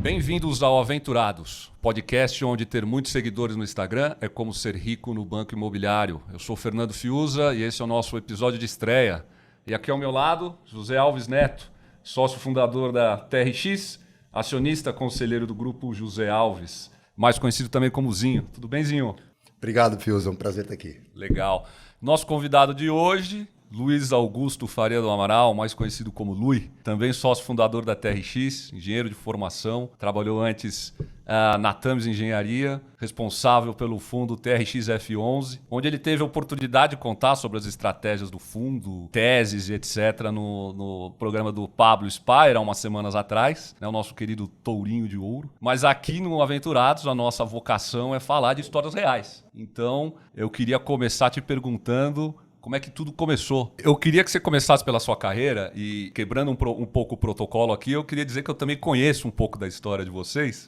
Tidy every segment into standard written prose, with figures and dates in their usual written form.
Bem-vindos ao Aventurados, podcast onde ter muitos seguidores no Instagram é como ser rico no banco imobiliário. Eu sou o Fernando Fiuza e esse é o nosso episódio de estreia. E aqui ao meu lado, José Alves Neto, sócio fundador da TRX, acionista conselheiro do grupo José Alves, mais conhecido também como Zinho. Tudo bem, Zinho? Obrigado, Fiuza. É um prazer estar aqui. Legal. Nosso convidado de hoje, Luiz Augusto Faria do Amaral, mais conhecido como Lui, também sócio fundador da TRX, engenheiro de formação, trabalhou antes na Tames Engenharia, responsável pelo fundo TRX F11, onde ele teve a oportunidade de contar sobre as estratégias do fundo, teses e etc. no programa do Pablo Spire, há umas semanas atrás, né, o nosso querido Tourinho de Ouro. Mas aqui no Aventurados, a nossa vocação é falar de histórias reais. Então, eu queria começar te perguntando como é que tudo começou. Eu queria que você começasse pela sua carreira e, quebrando um pouco o protocolo aqui, eu queria dizer que eu também conheço um pouco da história de vocês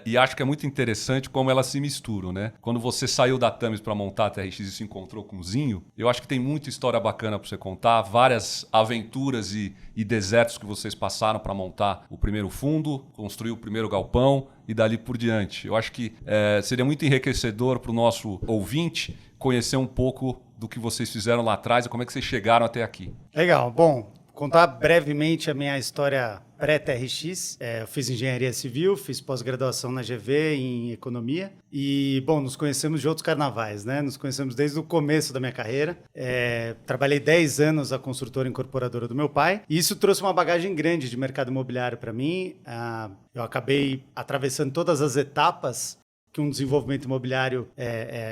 e acho que é muito interessante como elas se misturam, né? Quando você saiu da Tames para montar a TRX e se encontrou com o Zinho, eu acho que tem muita história bacana para você contar, várias aventuras e desertos que vocês passaram para montar o primeiro fundo, construir o primeiro galpão e dali por diante. Eu acho que seria muito enriquecedor para o nosso ouvinte conhecer um pouco do que vocês fizeram lá atrás e como é que vocês chegaram até aqui. Legal. Bom, contar brevemente a minha história pré-TRX. Eu fiz engenharia civil, fiz pós-graduação na GV em economia e, bom, nos conhecemos de outros carnavais, né? Nos conhecemos desde o começo da minha carreira. Trabalhei 10 anos na construtora incorporadora do meu pai e isso trouxe uma bagagem grande de mercado imobiliário para mim. Eu acabei atravessando todas as etapas que um desenvolvimento imobiliário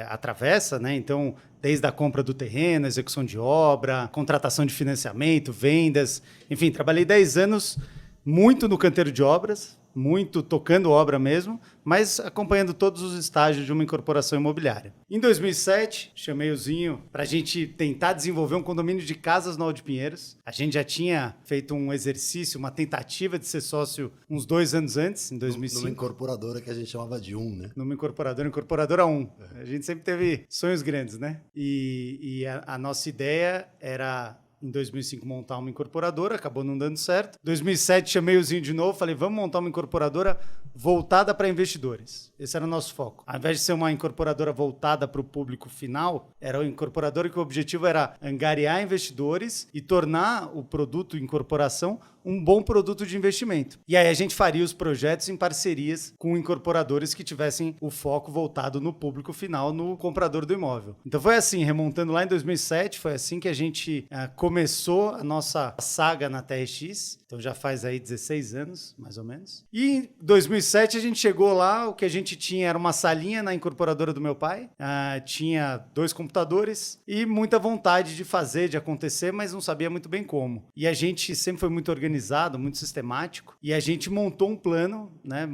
atravessa, né? Então, desde a compra do terreno, execução de obra, contratação de financiamento, vendas, enfim, trabalhei 10 anos muito no canteiro de obras, muito tocando obra mesmo, mas acompanhando todos os estágios de uma incorporação imobiliária. Em 2007, chamei o Zinho para a gente tentar desenvolver um condomínio de casas no Alto de Pinheiros. A gente já tinha feito um exercício, uma tentativa de ser sócio uns 2 anos antes, em 2005. Numa incorporadora que a gente chamava de né? Numa incorporadora 1. A gente sempre teve sonhos grandes, né? E a nossa ideia era, em 2005, montar uma incorporadora, acabou não dando certo. Em 2007, chamei o Zinho de novo, falei, vamos montar uma incorporadora voltada para investidores. Esse era o nosso foco. Ao invés de ser uma incorporadora voltada para o público final, era uma incorporadora que o objetivo era angariar investidores e tornar o produto incorporação um bom produto de investimento. E aí a gente faria os projetos em parcerias com incorporadores que tivessem o foco voltado no público final, no comprador do imóvel. Então foi assim, remontando lá em 2007, foi assim que a gente começou a nossa saga na TRX. Então já faz aí 16 anos, mais ou menos. E em 2007 a gente chegou lá, o que a gente tinha era uma salinha na incorporadora do meu pai, tinha 2 computadores e muita vontade de fazer, de acontecer, mas não sabia muito bem como. E a gente sempre foi muito organizado, muito sistemático, e a gente montou um plano, né?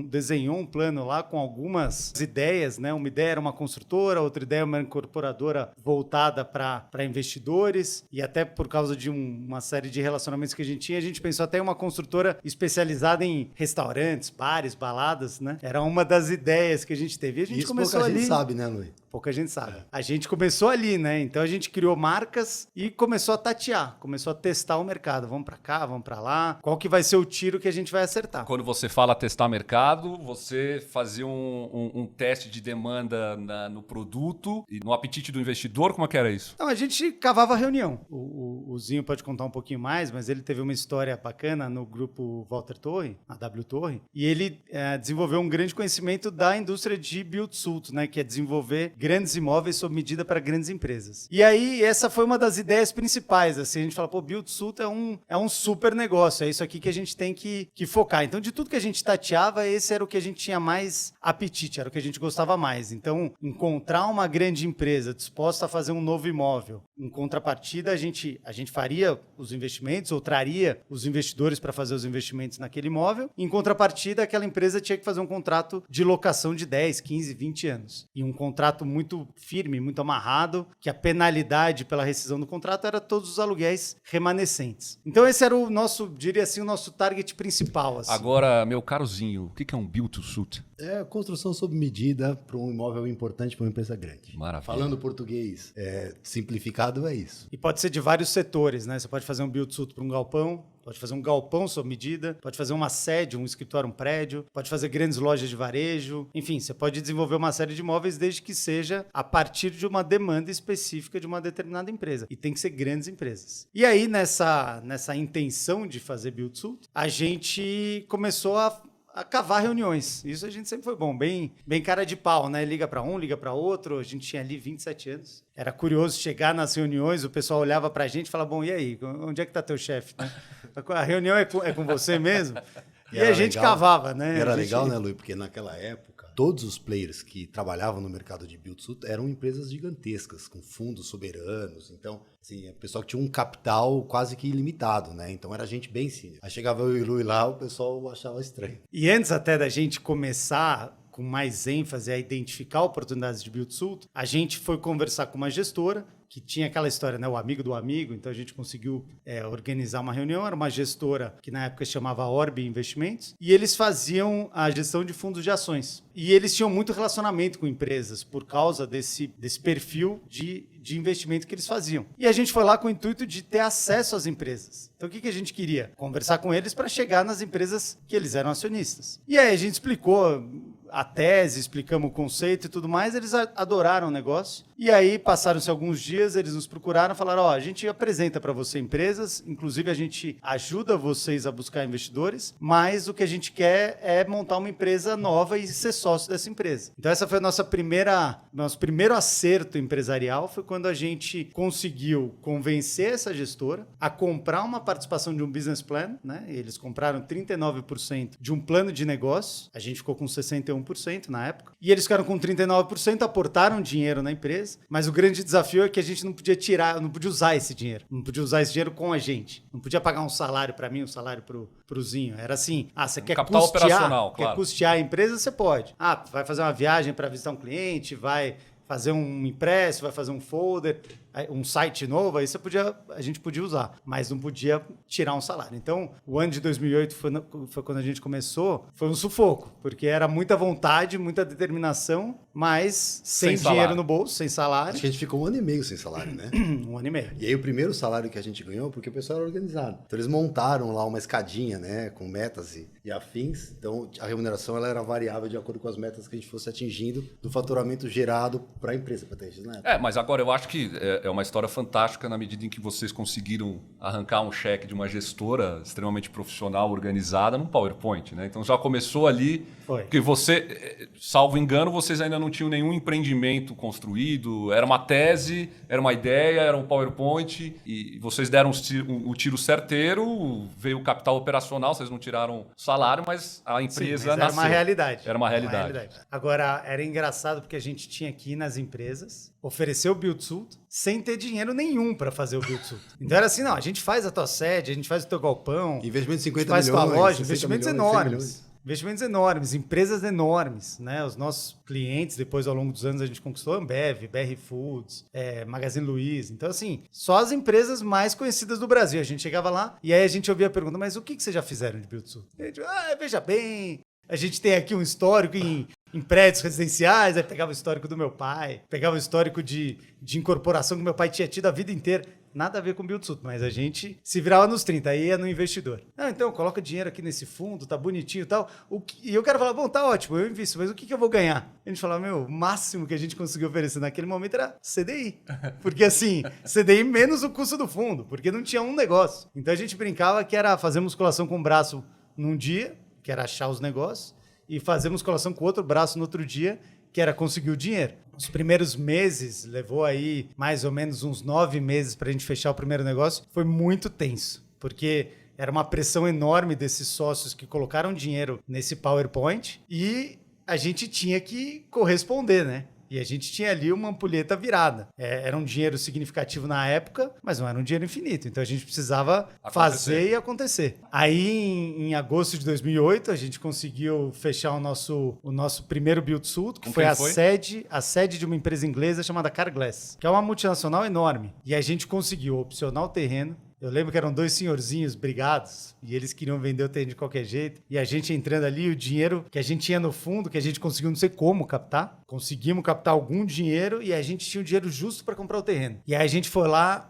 Desenhou um plano lá com algumas ideias, né? Uma ideia era uma construtora, outra ideia uma incorporadora voltada para investidores, e até por causa de uma série de relacionamentos que a gente pensou até em uma construtora especializada em restaurantes, bares, baladas, né? Era uma das ideias que a gente teve. E a gente começou ali. Pouca gente sabe, né, Luiz? Pouca gente sabe. A gente começou ali, né? Então a gente criou marcas e começou a tatear, começou a testar o mercado. Vamos para cá, vamos para lá. Qual que vai ser o tiro que a gente vai acertar? Quando você fala testar mercado, você fazia um teste de demanda no produto e no apetite do investidor, como é que era isso? Então a gente cavava a reunião. O Zinho pode contar um pouquinho mais, mas ele teve uma história bacana no grupo Walter Torre, a W Torre, e ele desenvolveu um grande conhecimento da indústria de build-to-suit, né? Que é desenvolver grandes imóveis sob medida para grandes empresas. E aí, essa foi uma das ideias principais. Assim, a gente fala, build-to-suit é um super negócio, é isso aqui que a gente tem que focar. Então, de tudo que a gente tateava, esse era o que a gente tinha mais apetite, era o que a gente gostava mais. Então, encontrar uma grande empresa disposta a fazer um novo imóvel, em contrapartida, a gente faria os investimentos ou traria os investidores para fazer os investimentos naquele imóvel. Em contrapartida, aquela empresa tinha que fazer um contrato de locação de 10, 15, 20 anos. E um contrato muito firme, muito amarrado, que a penalidade pela rescisão do contrato era todos os aluguéis remanescentes. Então esse era o nosso, diria assim, o nosso target principal. Assim. Agora, meu carozinho, o que é um build-to-suit? É construção sob medida para um imóvel importante para uma empresa grande. Maravilha. Falando português simplificado, é isso. E pode ser de vários setores, né? Você pode fazer um build-to-suit para um galpão, pode fazer um galpão sob medida, pode fazer uma sede, um escritório, um prédio, pode fazer grandes lojas de varejo. Enfim, você pode desenvolver uma série de imóveis desde que seja a partir de uma demanda específica de uma determinada empresa. E tem que ser grandes empresas. E aí, nessa intenção de fazer build-to-suit, a gente começou a cavar reuniões. Isso a gente sempre foi bom, bem cara de pau, né? Liga para um, liga para outro. A gente tinha ali 27 anos. Era curioso chegar nas reuniões, o pessoal olhava pra gente e falava, bom, e aí? Onde é que tá teu chefe? Né? A reunião é com você mesmo? E a gente legal, cavava, né? E era legal, né, Luiz? Porque naquela época, todos os players que trabalhavam no mercado de build-to-suit eram empresas gigantescas, com fundos soberanos. Então, assim, o pessoal que tinha um capital quase que ilimitado, né? Então era gente bem senior. Aí chegava eu e o Luiz lá, o pessoal achava estranho. E antes até da gente começar com mais ênfase a identificar oportunidades de build-to-suit, a gente foi conversar com uma gestora que tinha aquela história, né? O amigo do amigo. Então a gente conseguiu organizar uma reunião. Era uma gestora que na época se chamava Orbi Investimentos. E eles faziam a gestão de fundos de ações. E eles tinham muito relacionamento com empresas por causa desse perfil de investimento que eles faziam. E a gente foi lá com o intuito de ter acesso às empresas. Então o que a gente queria? Conversar com eles para chegar nas empresas que eles eram acionistas. E aí a gente explicou a tese, explicamos o conceito e tudo mais, eles adoraram o negócio. E aí, passaram-se alguns dias, eles nos procuraram e falaram, a gente apresenta para você empresas, inclusive a gente ajuda vocês a buscar investidores, mas o que a gente quer é montar uma empresa nova e ser sócio dessa empresa. Então essa foi a nosso primeiro acerto empresarial, foi quando a gente conseguiu convencer essa gestora a comprar uma participação de um business plan, né? Eles compraram 39% de um plano de negócio, a gente ficou com 61% na época, e eles ficaram com 39%, aportaram dinheiro na empresa, mas o grande desafio é que a gente não podia usar esse dinheiro, não podia usar esse dinheiro com a gente, não podia pagar um salário para mim, um salário pro Zinho, era assim, você quer capital operacional, quer custear a empresa, você pode, vai fazer uma viagem para visitar um cliente, vai fazer um impresso, vai fazer um folder, um site novo, aí a gente podia usar, mas não podia tirar um salário. Então, o ano de 2008 foi quando a gente começou, foi um sufoco, porque era muita vontade, muita determinação, mas sem dinheiro no bolso, sem salário. Acho que a gente ficou 1 ano e meio sem salário, né? 1 ano e meio. E aí o primeiro salário que a gente ganhou, porque o pessoal era organizado. Então eles montaram lá uma escadinha, né, com metas e afins. Então a remuneração ela era variável de acordo com as metas que a gente fosse atingindo do faturamento gerado para a empresa, para ter, né? Mas agora eu acho que é uma história fantástica na medida em que vocês conseguiram arrancar um cheque de uma gestora extremamente profissional, organizada, num PowerPoint, né? Então já começou ali, porque você, salvo engano, vocês ainda não tinham nenhum empreendimento construído, era uma tese, era uma ideia, era um PowerPoint, e vocês deram o tiro certeiro, veio o capital operacional, vocês não tiraram salário, mas a empresa nasceu. Era uma realidade. Era uma realidade. Agora, era engraçado porque a gente tinha que ir nas empresas, oferecer o build-to-suit, sem ter dinheiro nenhum para fazer o build-to-suit. Então era assim, não, a gente faz a tua sede, a gente faz o teu galpão, investimento de 50 faz milhões, tua loja, investimentos milhões, investimentos enormes, empresas enormes, né? Os nossos clientes, depois ao longo dos anos, a gente conquistou Ambev, BR Foods, Magazine Luiza. Então, assim, só as empresas mais conhecidas do Brasil. A gente chegava lá e aí a gente ouvia a pergunta, mas o que vocês já fizeram de build-to-suit? A gente, veja bem, a gente tem aqui um histórico em prédios residenciais, aí pegava o histórico do meu pai, pegava o histórico de incorporação que meu pai tinha tido a vida inteira. Nada a ver com build-to-suit, mas a gente se virava nos 30, aí ia no investidor. Então, coloca dinheiro aqui nesse fundo, tá bonitinho e tal. E eu quero falar, bom, tá ótimo, eu invisto, mas o que eu vou ganhar? A gente falava, o máximo que a gente conseguiu oferecer naquele momento era CDI. Porque assim, CDI menos o custo do fundo, porque não tinha um negócio. Então a gente brincava que era fazer musculação com o braço num dia, que era achar os negócios, e fazer musculação com o outro braço no outro dia, que era conseguir o dinheiro. Os primeiros meses, levou aí mais ou menos uns 9 meses para a gente fechar o primeiro negócio, foi muito tenso, porque era uma pressão enorme desses sócios que colocaram dinheiro nesse PowerPoint e a gente tinha que corresponder, né? E a gente tinha ali uma ampulheta virada. Era um dinheiro significativo na época, mas não era um dinheiro infinito. Então a gente precisava fazer e acontecer. Aí em agosto de 2008, a gente conseguiu fechar o nosso primeiro build-to-suit, que foi a sede de uma empresa inglesa chamada Carglass, que é uma multinacional enorme. E a gente conseguiu opcionar o terreno. Eu lembro que eram 2 senhorzinhos brigados e eles queriam vender o terreno de qualquer jeito. E a gente entrando ali, o dinheiro que a gente tinha no fundo, que a gente conseguiu não sei como captar. Conseguimos captar algum dinheiro e a gente tinha o dinheiro justo para comprar o terreno. E aí a gente foi lá,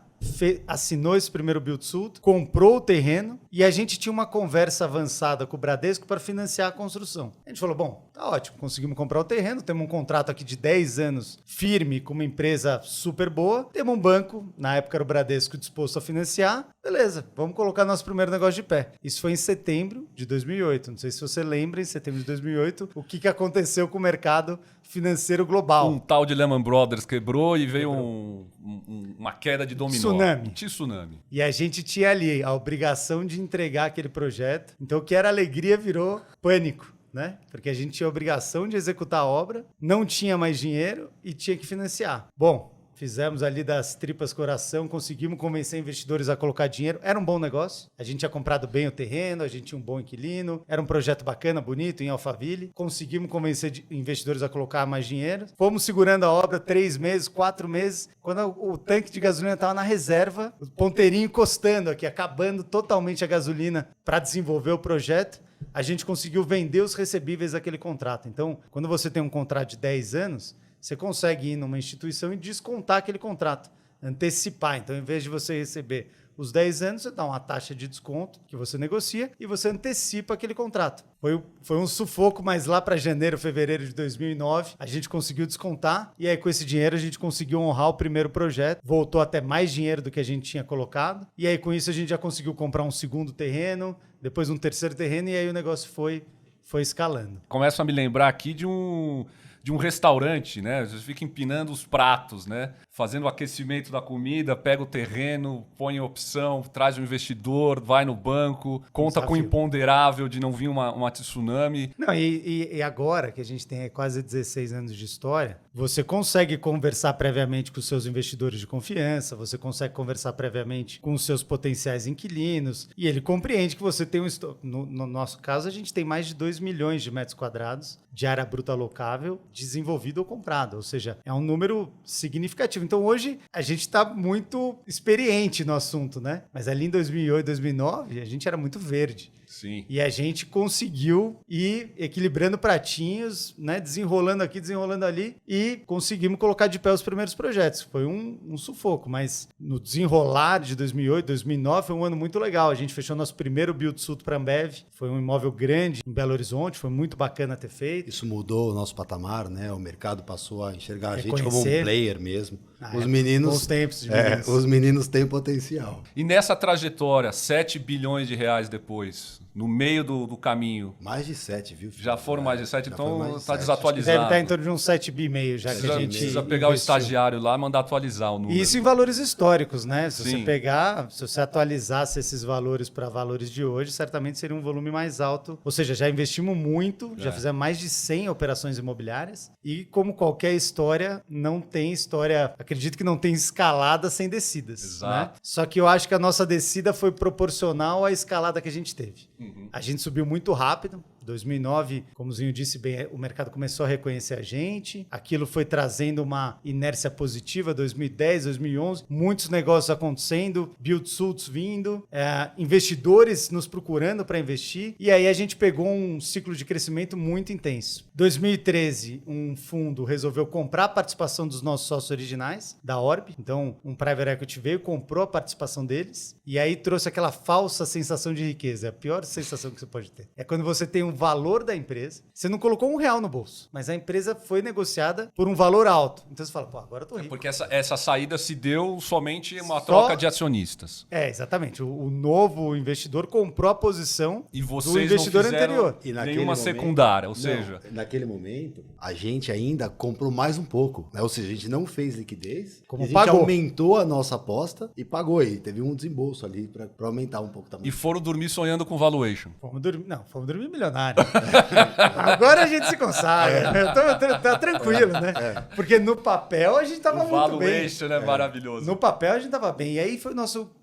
assinou esse primeiro build-to-suit, comprou o terreno e a gente tinha uma conversa avançada com o Bradesco para financiar a construção. A gente falou, bom, tá ótimo, conseguimos comprar o terreno, temos um contrato aqui de 10 anos firme com uma empresa super boa, temos um banco, na época era o Bradesco, disposto a financiar, beleza, vamos colocar nosso primeiro negócio de pé. Isso foi em setembro de 2008, não sei se você lembra, em setembro de 2008, o que aconteceu com o mercado financeiro global. Um tal de Lehman Brothers quebrou e veio uma queda de dominó. Tsunami. E a gente tinha ali a obrigação de entregar aquele projeto. Então, o que era alegria virou pânico, né? Porque a gente tinha a obrigação de executar a obra, não tinha mais dinheiro e tinha que financiar. Bom, fizemos ali das tripas coração, conseguimos convencer investidores a colocar dinheiro. Era um bom negócio. A gente tinha comprado bem o terreno, a gente tinha um bom inquilino. Era um projeto bacana, bonito, em Alphaville. Conseguimos convencer investidores a colocar mais dinheiro. Fomos segurando a obra 3 meses, 4 meses. Quando o tanque de gasolina estava na reserva, o ponteirinho encostando aqui, acabando totalmente a gasolina para desenvolver o projeto, a gente conseguiu vender os recebíveis daquele contrato. Então, quando você tem um contrato de 10 anos, você consegue ir numa instituição e descontar aquele contrato, antecipar. Então, em vez de você receber os 10 anos, você dá uma taxa de desconto que você negocia e você antecipa aquele contrato. Foi um sufoco, mas lá para janeiro, fevereiro de 2009, a gente conseguiu descontar e aí com esse dinheiro a gente conseguiu honrar o primeiro projeto, voltou até mais dinheiro do que a gente tinha colocado e aí com isso a gente já conseguiu comprar um segundo terreno, depois um terceiro terreno e aí o negócio foi escalando. Começo a me lembrar aqui de um restaurante, né? Você fica empinando os pratos, né? Fazendo o aquecimento da comida, pega o terreno, põe em opção, traz um investidor, vai no banco, conta com o imponderável de não vir uma tsunami. Não, e agora que a gente tem quase 16 anos de história, você consegue conversar previamente com os seus investidores de confiança, você consegue conversar previamente com os seus potenciais inquilinos, e ele compreende que você tem no nosso caso, a gente tem mais de 2 milhões de metros quadrados de área bruta locável desenvolvido ou comprado, ou seja, é um número significativo. Então hoje a gente está muito experiente no assunto, né? Mas ali em 2008, 2009, a gente era muito verde. Sim. E a gente conseguiu ir equilibrando pratinhos, né? Desenrolando aqui, desenrolando ali e conseguimos colocar de pé os primeiros projetos. Foi um sufoco, mas no desenrolar de 2008, 2009 foi um ano muito legal. A gente fechou nosso primeiro build-to-suit para a Ambev. Foi um imóvel grande em Belo Horizonte, foi muito bacana ter feito. Isso mudou o nosso patamar, né? O mercado passou a enxergar a gente como um player mesmo. Os meninos, bons tempos de meninos. Os meninos têm potencial. E nessa trajetória, 7 bilhões de reais depois, no meio do caminho. Mais de 7, viu? Filho? Já foram mais de 7, então está Deve desatualizado. estar em torno de uns 7,5 já que a gente precisa pegar o investiu. estagiário lá e mandar atualizar o número. Isso em valores históricos, né? Se Sim. se você atualizasse esses valores para valores de hoje, certamente seria um volume mais alto. Ou seja, já investimos muito, já fizemos mais de 100 operações imobiliárias e como qualquer história, não tem história, acredito que não tem escalada sem descidas. Exato. Né? Só que eu acho que a nossa descida foi proporcional à escalada que a gente teve. A gente subiu muito rápido. 2009, como o Zinho disse bem, o mercado começou a reconhecer a gente. Aquilo foi trazendo uma inércia positiva. 2010, 2011, muitos negócios acontecendo, build-to-suits vindo, investidores nos procurando para investir. E aí a gente pegou um ciclo de crescimento muito intenso. 2013, um fundo resolveu comprar a participação dos nossos sócios originais, da Orb. Então, um private equity veio, comprou a participação deles. E aí trouxe aquela falsa sensação de riqueza. É a pior sensação que você pode ter. É quando você tem um valor da empresa, você não colocou R$1 no bolso, mas a empresa foi negociada por um valor alto. Então você fala, pô, agora eu tô rico. Porque essa saída se deu somente uma troca de acionistas. Exatamente. O novo investidor comprou a posição E vocês do investidor não fizeram anterior. E naquele nenhuma momento- secundária, ou Não, seja... naquele momento, a gente ainda comprou mais um pouco. Né? Ou seja, a gente não fez liquidez, Como a gente pagou. aumentou a nossa aposta e pagou. E teve um desembolso ali para aumentar um pouco também. E foram dormir sonhando com valuation. Fomos dormir milionário. Agora a gente se consagra. Tá tranquilo, né? Porque no papel a gente tava O muito bem. valuation é maravilhoso. No papel a gente tava bem. E aí foi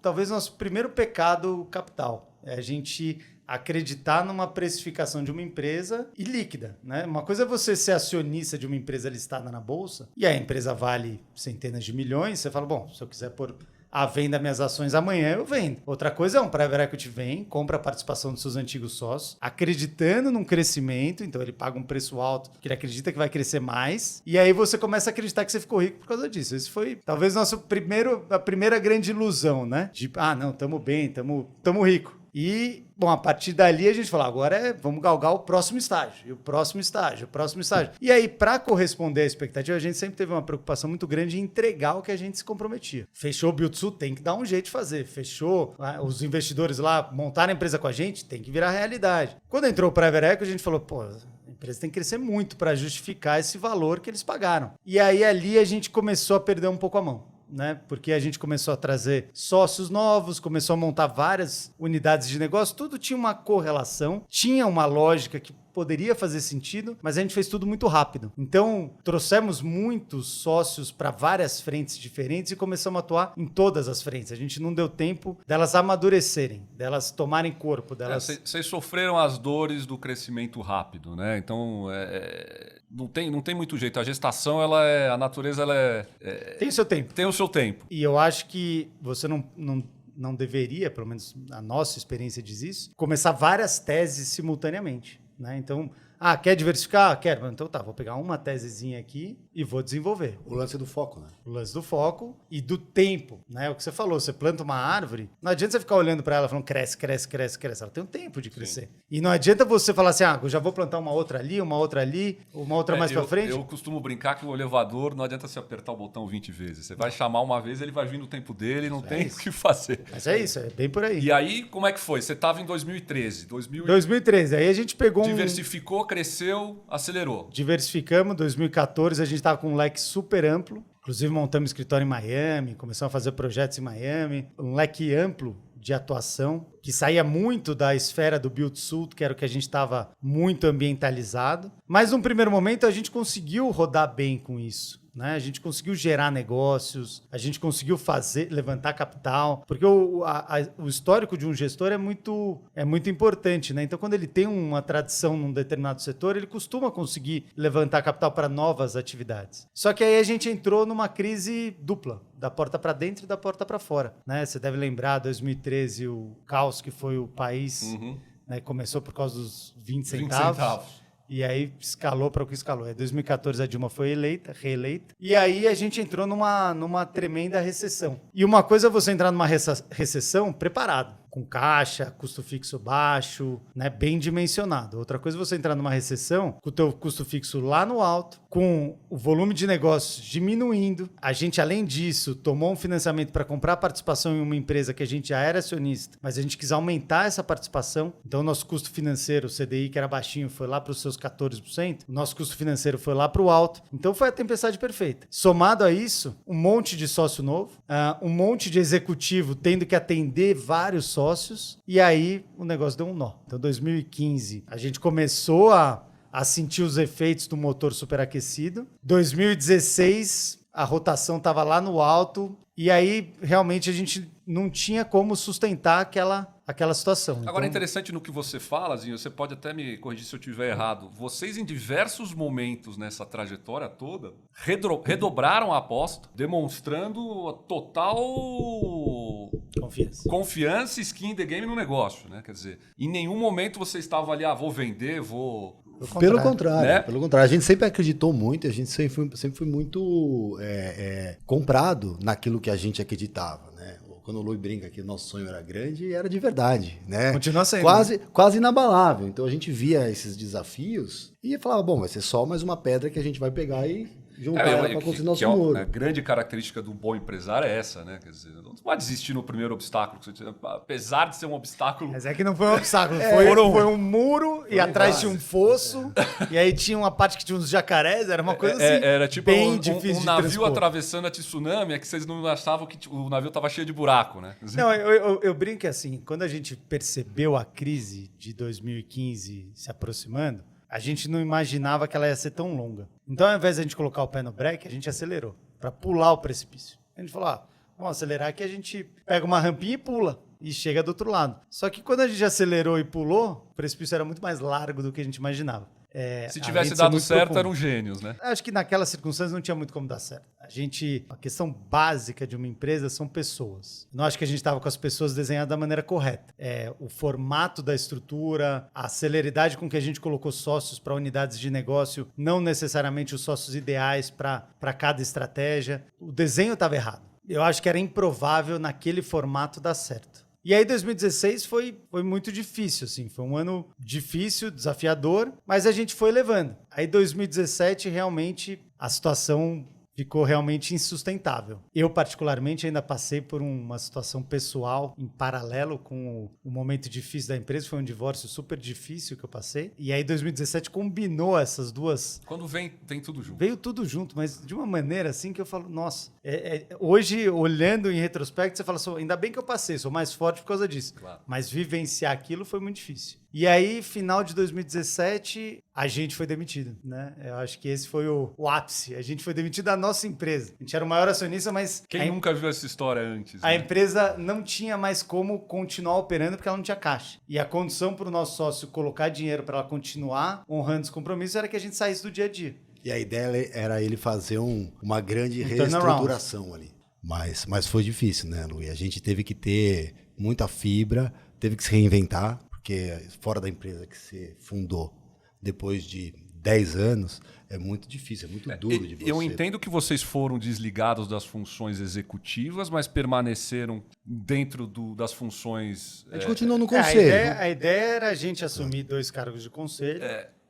talvez nosso primeiro pecado capital. É a gente acreditar numa precificação de uma empresa ilíquida, né? Uma coisa é você ser acionista de uma empresa listada na bolsa e a empresa vale centenas de milhões, você fala, bom, se eu quiser pôr venda minhas ações amanhã, eu vendo. Outra coisa é um private equity vem, compra a participação dos seus antigos sócios, acreditando num crescimento, então ele paga um preço alto, que ele acredita que vai crescer mais, e aí você começa a acreditar que você ficou rico por causa disso. Esse foi talvez a primeira grande ilusão, né? De, não, tamo bem, tamo rico. E, bom, a partir dali a gente falou, agora vamos galgar o próximo estágio, e o próximo estágio, o próximo estágio. E aí, para corresponder à expectativa, a gente sempre teve uma preocupação muito grande em entregar o que a gente se comprometia. Fechou o Build-to, tem que dar um jeito de fazer. Fechou os investidores lá, montaram a empresa com a gente, tem que virar realidade. Quando entrou o Private Equity, a gente falou, pô, a empresa tem que crescer muito para justificar esse valor que eles pagaram. E aí, ali, a gente começou a perder um pouco a mão. Né? Porque a gente começou a trazer sócios novos, começou a montar várias unidades de negócio, tudo tinha uma correlação, tinha uma lógica que poderia fazer sentido, mas a gente fez tudo muito rápido. Então, trouxemos muitos sócios para várias frentes diferentes e começamos a atuar em todas as frentes. A gente não deu tempo delas amadurecerem, delas tomarem corpo, delas... Vocês sofreram as dores do crescimento rápido, né? Então, não tem muito jeito. A gestação, a natureza, tem o seu tempo. Tem o seu tempo. E eu acho que você não deveria, pelo menos a nossa experiência diz isso, começar várias teses simultaneamente. Né? Então, quer diversificar? Quero. Então tá, vou pegar uma tesezinha aqui e vou desenvolver. O lance do foco, né? O lance do foco e do tempo, né? O que você falou, você planta uma árvore, não adianta você ficar olhando para ela falando cresce, cresce, cresce, cresce. Ela tem um tempo de crescer. Sim. E não adianta você falar assim, eu já vou plantar uma outra ali, uma outra mais para frente. Eu costumo brincar que o elevador não adianta você apertar o botão 20 vezes. Você vai chamar uma vez, ele vai vir no tempo dele, não tem o que fazer. Mas é isso, é bem por aí. E aí, como é que foi? Você estava em 2013. 2013, aí a gente pegou diversificou, cresceu, acelerou. Diversificamos, 2014 a gente estava com um leque super amplo, inclusive montamos escritório em Miami, começamos a fazer projetos em Miami, um leque amplo de atuação, que saía muito da esfera do Build-to-Suit, que era o que a gente estava muito ambientalizado. Mas, num primeiro momento, a gente conseguiu rodar bem com isso. Né? A gente conseguiu gerar negócios, a gente conseguiu levantar capital, porque o histórico de um gestor é muito importante. Né? Então, quando ele tem uma tradição num determinado setor, ele costuma conseguir levantar capital para novas atividades. Só que aí a gente entrou numa crise dupla, da porta para dentro e da porta para fora. Né? Você deve lembrar, 2013, o caos que foi o país, né? Começou por causa dos 20 centavos. E aí escalou para o que escalou. Em 2014 a Dilma foi reeleita. E aí a gente entrou numa tremenda recessão. E uma coisa é você entrar numa recessão preparado, com caixa, custo fixo baixo, né, bem dimensionado. Outra coisa é você entrar numa recessão com o teu custo fixo lá no alto, com o volume de negócios diminuindo. A gente, além disso, tomou um financiamento para comprar participação em uma empresa que a gente já era acionista, mas a gente quis aumentar essa participação. Então, o nosso custo financeiro, o CDI, que era baixinho, foi lá para os seus 14%. O nosso custo financeiro foi lá para o alto. Então, foi a tempestade perfeita. Somado a isso, um monte de sócio novo, um monte de executivo tendo que atender vários sócios, e aí o negócio deu um nó. Então, 2015, a gente começou a sentir os efeitos do motor superaquecido. 2016, a rotação estava lá no alto, e aí realmente a gente não tinha como sustentar aquela situação. Agora, é interessante no que você fala, Zinho, você pode até me corrigir se eu estiver errado. Vocês, em diversos momentos nessa trajetória toda, redobraram a aposta, demonstrando total confiança e skin in the game no negócio, né? Quer dizer, em nenhum momento você estava ali, vou vender, vou... Pelo contrário, né? Pelo contrário. A gente sempre acreditou muito, a gente sempre foi muito comprado naquilo que a gente acreditava, né? Quando o Lui brinca que o nosso sonho era grande, era de verdade, né? Continua sendo. Quase inabalável. Então a gente via esses desafios e falava, bom, vai ser só mais uma pedra que a gente vai pegar e juntar ela para construir nosso muro. A grande característica do bom empresário é essa, né? Quer dizer, não vai desistir no primeiro obstáculo. Apesar de ser um obstáculo... Mas é que não foi um obstáculo, foi um muro e atrás tinha um fosso, e aí tinha uma parte que tinha uns jacarés, era uma coisa assim, era tipo bem difícil de navio transpor. Atravessando a tsunami, é que vocês não achavam que o navio estava cheio de buraco, né? Não, eu brinco que assim, quando a gente percebeu a crise de 2015 se aproximando, a gente não imaginava que ela ia ser tão longa. Então, ao invés de a gente colocar o pé no breque, a gente acelerou para pular o precipício. A gente falou, vamos acelerar que a gente pega uma rampinha e pula e chega do outro lado. Só que quando a gente acelerou e pulou, o precipício era muito mais largo do que a gente imaginava. Se tivesse dado certo, eram gênios, né? Acho que naquelas circunstâncias não tinha muito como dar certo. A questão básica de uma empresa são pessoas. Não acho que a gente estava com as pessoas desenhadas da maneira correta. O formato da estrutura, a celeridade com que a gente colocou sócios para unidades de negócio, não necessariamente os sócios ideais para cada estratégia. O desenho estava errado. Eu acho que era improvável naquele formato dar certo. E aí 2016 foi muito difícil, assim, foi um ano difícil, desafiador, mas a gente foi levando. Aí 2017 realmente a situação ficou realmente insustentável. Eu, particularmente, ainda passei por uma situação pessoal em paralelo com o momento difícil da empresa. Foi um divórcio super difícil que eu passei. E aí, 2017 combinou essas duas... Quando vem tudo junto. Veio tudo junto, mas de uma maneira assim que eu falo, nossa... hoje, olhando em retrospecto, você fala, ainda bem que eu passei, sou mais forte por causa disso. Claro. Mas vivenciar aquilo foi muito difícil. E aí, final de 2017, a gente foi demitido, né? Eu acho que esse foi o ápice. A gente foi demitido da nossa empresa. A gente era o maior acionista, mas... Quem nunca viu essa história antes? A né? empresa não tinha mais como continuar operando porque ela não tinha caixa. E a condição para o nosso sócio colocar dinheiro para ela continuar honrando os compromissos era que a gente saísse do dia a dia. E a ideia era ele fazer uma grande reestruturação ali. Mas foi difícil, né, Lu? E a gente teve que ter muita fibra, teve que se reinventar, porque fora da empresa que você fundou depois de 10 anos, é muito difícil, é muito duro de você. Eu entendo que vocês foram desligados das funções executivas, mas permaneceram dentro das funções... A gente continuou no conselho. A ideia era a gente assumir 2 cargos de conselho,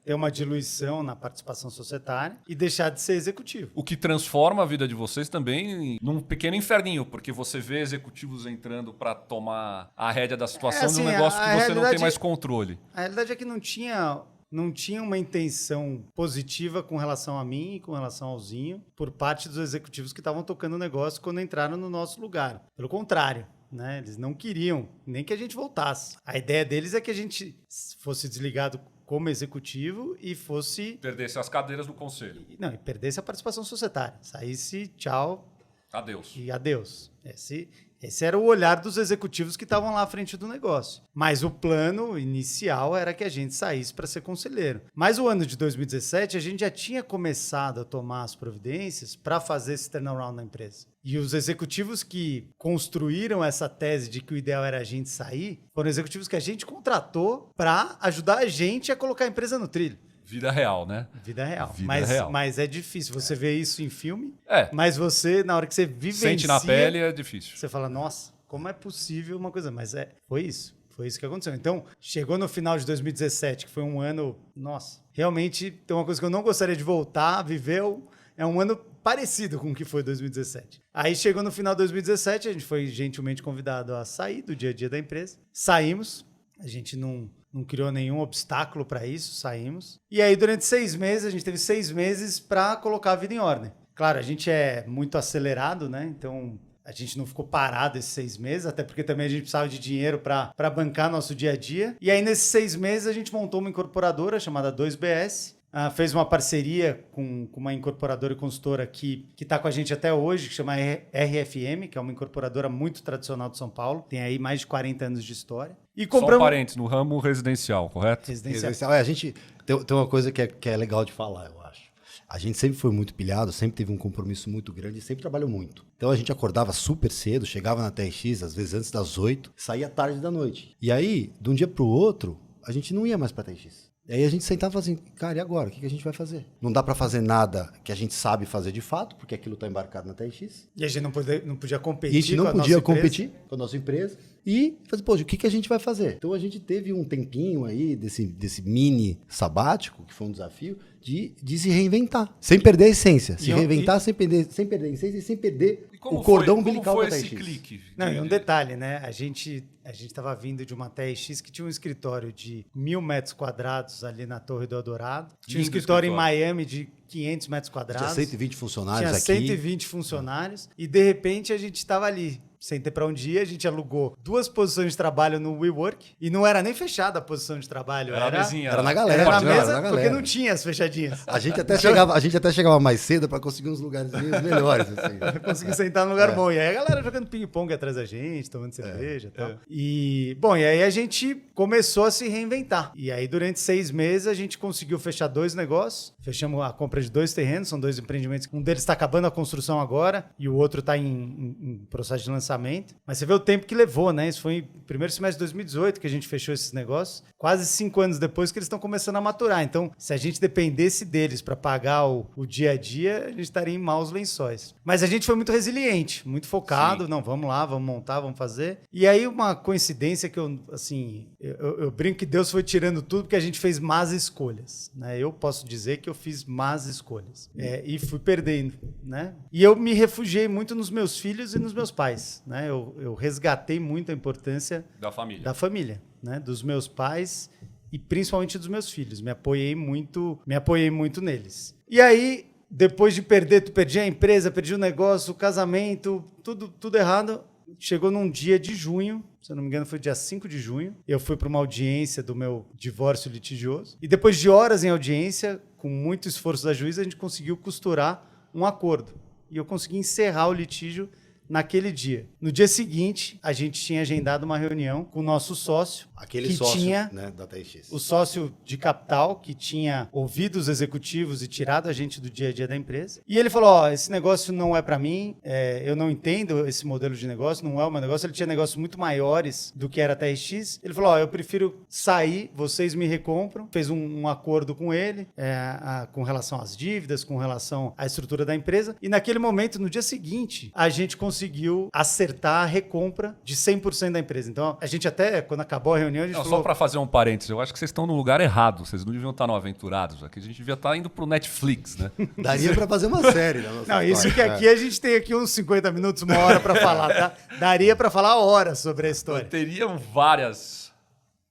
ter uma diluição na participação societária e deixar de ser executivo. O que transforma a vida de vocês também num pequeno inferninho, porque você vê executivos entrando para tomar a rédea da situação de um negócio que você não tem mais controle. A realidade é que não tinha uma intenção positiva com relação a mim e com relação ao Zinho por parte dos executivos que estavam tocando o negócio quando entraram no nosso lugar. Pelo contrário, né? Eles não queriam nem que a gente voltasse. A ideia deles é que a gente fosse desligado como executivo e fosse... Perdesse as cadeiras do conselho. E perdesse a participação societária. Saísse, tchau. Adeus. E adeus. Esse era o olhar dos executivos que estavam lá à frente do negócio. Mas o plano inicial era que a gente saísse para ser conselheiro. Mas o ano de 2017, a gente já tinha começado a tomar as providências para fazer esse turnaround na empresa. E os executivos que construíram essa tese de que o ideal era a gente sair, foram executivos que a gente contratou para ajudar a gente a colocar a empresa no trilho. Vida real, né? Vida real. Real. Mas é difícil. Você vê isso em filme, É. mas você, na hora que você vivencia... Sente na pele, é difícil. Você fala, nossa, como é possível uma coisa? Mas foi isso. Foi isso que aconteceu. Então, chegou no final de 2017, que foi um ano... Nossa, realmente tem uma coisa que eu não gostaria de voltar a viver. É um ano parecido com o que foi 2017. Aí chegou no final de 2017, a gente foi gentilmente convidado a sair do dia a dia da empresa. Saímos. A gente não criou nenhum obstáculo para isso, saímos. E aí, durante 6 meses, a gente teve 6 meses para colocar a vida em ordem. Claro, a gente é muito acelerado, né? Então, a gente não ficou parado esses 6 meses, até porque também a gente precisava de dinheiro para bancar nosso dia a dia. E aí, nesses 6 meses, a gente montou uma incorporadora chamada 2BS, fez uma parceria com uma incorporadora e consultora que está com a gente até hoje, que chama RFM, que é uma incorporadora muito tradicional de São Paulo. Tem aí mais de 40 anos de história. E compramos... Só um parênteses, no ramo residencial, correto? Residencial. A gente tem uma coisa que é legal de falar, eu acho. A gente sempre foi muito pilhado, sempre teve um compromisso muito grande e sempre trabalhou muito. Então a gente acordava super cedo, chegava na TRX, às vezes antes das 8, saía tarde da noite. E aí, de um dia para o outro, a gente não ia mais para a TRX. E aí a gente sentava e falava assim, cara, e agora? O que a gente vai fazer? Não dá para fazer nada que a gente sabe fazer de fato, porque aquilo está embarcado na TRX. E a gente não podia competir E a gente não podia competir com a nossa empresa. E fazer, pô, o que a gente vai fazer? Então a gente teve um tempinho aí desse mini sabático, que foi um desafio, de se reinventar. Sem perder a essência. Se reinventar sem perder a essência e sem perder o cordão umbilical da TRX. Como foi esse clique? Não, e um detalhe, né? A gente estava vindo de uma TRX que tinha um escritório de 1.000 metros quadrados ali na Torre do Eldorado. Tinha um escritório em Miami de 500 metros quadrados. Tinha 120 funcionários aqui. Tinha 120 funcionários. E, de repente, a gente estava ali, sem ter pra onde ir, a gente alugou 2 posições de trabalho no WeWork e não era nem fechada a posição de trabalho. Era a mesinha. Era na galera. Era na né? mesa, Era na porque galera. não tinha as fechadinhas. A gente até chegava mais cedo pra conseguir uns lugares melhores. Assim. Consegui sentar num lugar bom. E aí a galera jogando ping-pong atrás da gente, tomando cerveja e tal. E, bom, e aí a gente começou a se reinventar. E aí durante 6 meses a gente conseguiu fechar 2 negócios. Fechamos a compra de 2 terrenos, são 2 empreendimentos. Um deles está acabando a construção agora e o outro está em processo de lançamento. Mas você vê o tempo que levou, né? Isso foi no primeiro semestre de 2018 que a gente fechou esses negócios. Quase 5 anos depois que eles estão começando a maturar. Então, se a gente dependesse deles para pagar o dia a dia, a gente estaria em maus lençóis. Mas a gente foi muito resiliente, muito focado. Sim. Não, vamos lá, vamos montar, vamos fazer. E aí uma coincidência que eu brinco que Deus foi tirando tudo porque a gente fez más escolhas, né? Eu posso dizer que eu fiz más escolhas. E fui perdendo, né? E eu me refugiei muito nos meus filhos e nos meus pais, né? Eu resgatei muito a importância Da família. né? Dos meus pais e principalmente dos meus filhos. Me apoiei muito neles. E aí, depois de perdi a empresa, perdi o negócio, o casamento, tudo errado. Chegou num dia de junho, se eu não me engano foi dia 5 de junho, eu fui para uma audiência do meu divórcio litigioso. E depois de horas em audiência, com muito esforço da juíza, a gente conseguiu costurar um acordo. E eu consegui encerrar o litígio naquele dia. No dia seguinte, a gente tinha agendado uma reunião com o nosso sócio, Aquele que sócio, tinha né, da TX. o sócio de capital, que tinha ouvido os executivos e tirado a gente do dia a dia da empresa. E ele falou, esse negócio não é para mim, eu não entendo esse modelo de negócio, não é o meu negócio. Ele tinha negócios muito maiores do que era a TX. Ele falou, eu prefiro sair, vocês me recompram. Fez um acordo com ele, com relação às dívidas, com relação à estrutura da empresa. E naquele momento, no dia seguinte, a gente conseguiu acertar a recompra de 100% da empresa. Então, a gente até, quando acabou a reunião, a gente Não, falou... só para fazer um parênteses, eu acho que vocês estão no lugar errado. Vocês não deviam estar no Aventurados. Aqui a gente devia estar indo pro Netflix, né? Daria pra fazer uma série da nossa Não, isso história. que aqui a gente tem aqui uns 50 minutos, uma hora pra falar, tá? Daria pra falar horas sobre a história. Teriam várias.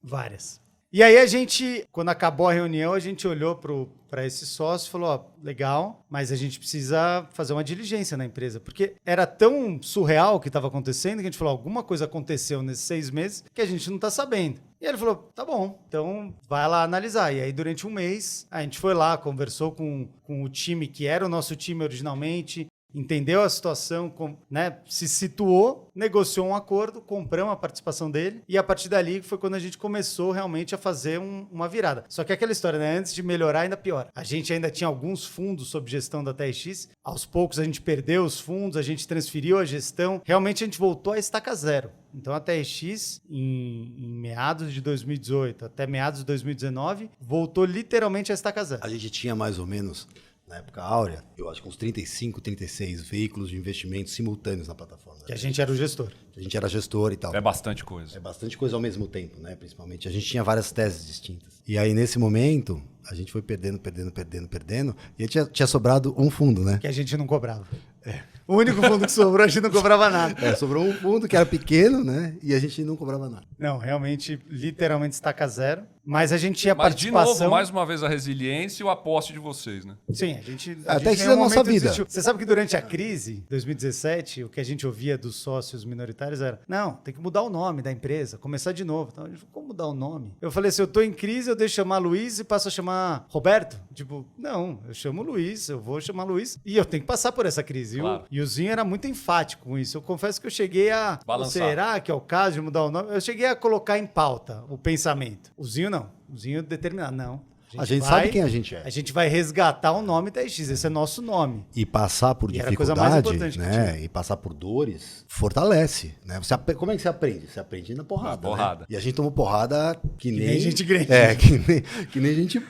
Várias. E aí a gente, quando acabou a reunião, a gente olhou para esse sócio e falou, legal, mas a gente precisa fazer uma diligência na empresa, porque era tão surreal o que estava acontecendo que a gente falou, alguma coisa aconteceu nesses 6 meses que a gente não está sabendo. E ele falou, tá bom, então vai lá analisar. E aí durante um mês, a gente foi lá, conversou com o time que era o nosso time originalmente, entendeu a situação, né, se situou, negociou um acordo, compramos a participação dele e a partir dali foi quando a gente começou realmente a fazer uma virada. Só que aquela história, né, antes de melhorar ainda pior. A gente ainda tinha alguns fundos sob gestão da TX, aos poucos a gente perdeu os fundos, a gente transferiu a gestão, realmente a gente voltou à estaca zero. Então a TX, em meados de 2018 até meados de 2019, voltou literalmente à estaca zero. A gente tinha mais ou menos... Na época áurea, eu acho que uns 35, 36 veículos de investimento simultâneos na plataforma. Que a gente era o gestor. A gente era gestor e tal. É bastante coisa. É bastante coisa ao mesmo tempo, né? Principalmente. A gente tinha várias teses distintas. E aí, nesse momento, a gente foi perdendo. E aí tinha sobrado um fundo, né? Que a gente não cobrava. O único fundo que sobrou, a gente não cobrava nada. Sobrou um fundo que era pequeno, né? E a gente não cobrava nada. Não, realmente, literalmente estaca zero. Mas a gente tinha Mas, de participação... novo, mais uma vez, a resiliência e o aposte de vocês, né? Sim, a gente... Até isso em nenhum é a nossa momento vida. desistiu. Você sabe que durante a crise, 2017, o que a gente ouvia dos sócios minoritários era, não, tem que mudar o nome da empresa, começar de novo. Então, a gente falou, como mudar o nome? Eu falei assim, eu tô em crise, eu deixo chamar Luiz e passo a chamar Roberto? Tipo, não, eu chamo Luiz, eu vou chamar Luiz e eu tenho que passar por essa crise. Claro. E o Zinho era muito enfático com isso. Eu confesso que eu cheguei a... Balançar. Será que é o caso de mudar o nome? Eu cheguei a colocar em pauta o pensamento. O Zinho não. O Zinho determinado. Não. A gente sabe quem a gente é. A gente vai resgatar o nome da TX. Esse é nosso nome. E passar por E era a coisa mais dificuldade, importante que né? tinha. E passar por dores, fortalece, né? Como é que você aprende? Você aprende na porrada. Na porrada. Né? E a gente tomou porrada que nem gente grande. Que nem gente